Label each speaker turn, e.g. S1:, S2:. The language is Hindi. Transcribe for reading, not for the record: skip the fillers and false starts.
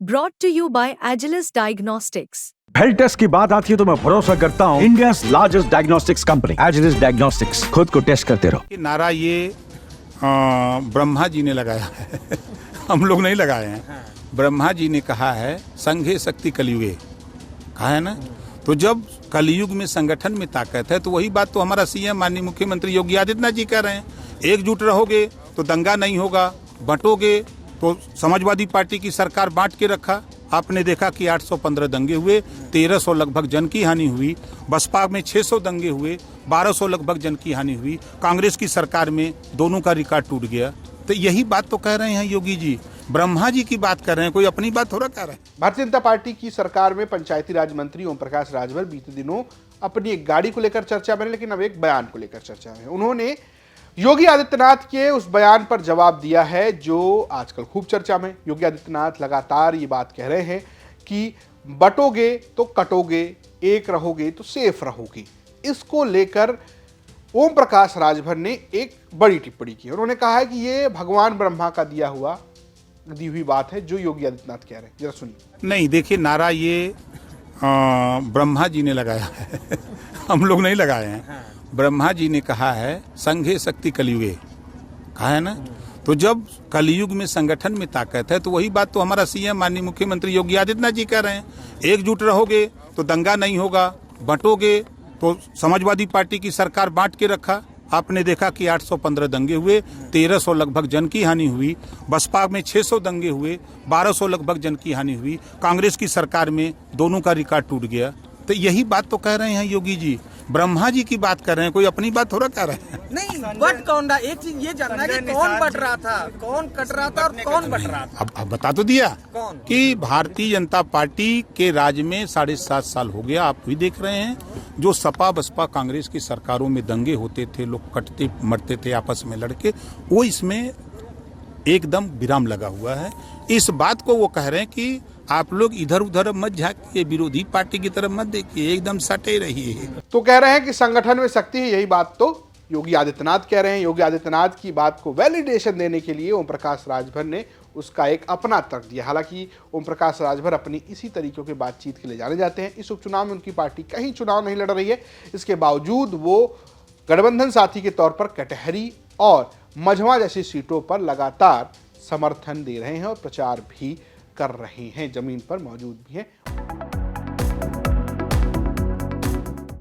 S1: Brought to you by Agilus Diagnostics.
S2: Health test की बात आती है तो मैं भरोसा करता हूँ India's largest diagnostics company Agilus Diagnostics. खुद को टेस्ट करते रहो।
S3: ये नारा ब्रह्मा जी ने लगाया है हम लोग नहीं लगाए हैं। ब्रह्मा जी ने कहा है संघे शक्ति कलियुगे, कहा है ना। तो जब कलयुग में संगठन में ताकत है तो वही बात तो हमारा सीएम माननीय मुख्यमंत्री योगी आदित्यनाथ जी कह रहे हैं। एकजुट रहोगे तो दंगा नहीं होगा, बंटोगे तो समाजवादी पार्टी की सरकार बांट के रखा। आपने देखा कि 815 दंगे हुए, 1300 लगभग जन की हानि हुई। बसपा में 600 दंगे हुए, 1200 लगभग जन की हानि हुई। कांग्रेस की सरकार में दोनों का रिकॉर्ड टूट गया। तो यही बात तो कह रहे हैं योगी जी, ब्रह्मा जी की बात कर रहे हैं, कोई अपनी बात थोड़ा कह रहे हैं।
S4: भारतीय जनता पार्टी की सरकार में पंचायती राज मंत्री ओम प्रकाश राजभर बीते दिनों अपनी एक गाड़ी को लेकर चर्चा में, लेकिन अब एक बयान को लेकर चर्चा में। उन्होंने योगी आदित्यनाथ के उस बयान पर जवाब दिया है जो आजकल खूब चर्चा में। योगी आदित्यनाथ लगातार ये बात कह रहे हैं कि बटोगे तो कटोगे, एक रहोगे तो सेफ रहोगे। इसको लेकर ओम प्रकाश राजभर ने एक बड़ी टिप्पणी की। उन्होंने कहा है कि ये भगवान ब्रह्मा का दी हुई बात है जो योगी आदित्यनाथ कह रहे हैं। जरा सुनिए।
S3: नहीं, देखिए नारा ये ब्रह्मा जी ने लगाया है हम लोग नहीं लगाए हैं। ब्रह्मा जी ने कहा है संघे शक्ति कलियुगे, कहा है ना। तो जब कलयुग में संगठन में ताकत है तो वही बात तो हमारा सीएम माननीय मुख्यमंत्री योगी आदित्यनाथ जी कह रहे हैं। एकजुट रहोगे तो दंगा नहीं होगा, बंटोगे तो समाजवादी पार्टी की सरकार बांट के रखा। आपने देखा कि 815 दंगे हुए, 1300 लगभग जन की हानि हुई। बसपा में 600 दंगे हुए, 1200 लगभग जन की हानि हुई। कांग्रेस की सरकार में दोनों का रिकॉर्ड टूट गया। तो यही बात तो कह रहे हैं योगी जी, ब्रह्मा जी की बात कर रहे हैं, कोई अपनी बात थोड़ा कह रहे हैं।
S5: नहीं, बट कौन रहा, एक चीज ये जानना है कि कौन बट रहा था, कौन कट रहा था और कौन बट रहा था।
S3: अब बता तो दिया
S5: कौन?
S3: कि भारतीय जनता पार्टी के राज में 7.5 साल हो गया। आप भी देख रहे हैं जो सपा बसपा कांग्रेस की सरकारों में दंगे होते थे, लोग कटते मरते थे आपस में लड़के, वो इसमें एकदम विराम लगा हुआ है। इस बात को वो कह रहे हैं कि आप लोग इधर उधर मत झांकिए, विरोधी पार्टी की तरफ मत देखिए, एकदम सटे रहिए।
S4: तो कह रहे हैं कि संगठन में शक्ति है, यही बात तो योगी आदित्यनाथ कह रहे हैं। योगी आदित्यनाथ की बात को वैलिडेशन देने के लिए ओम प्रकाश राजभर ने उसका एक अपना तर्क दिया। हालांकि ओम प्रकाश राजभर अपनी इसी तरीकों की बातचीत के लिए जाने जाते हैं। इस उपचुनाव में उनकी पार्टी कहीं चुनाव नहीं लड़ रही है, इसके बावजूद वो गठबंधन साथी के तौर पर कटहरी और मझवा जैसी सीटों पर लगातार समर्थन दे रहे हैं और प्रचार भी कर रहे हैं, जमीन पर मौजूद भी हैं।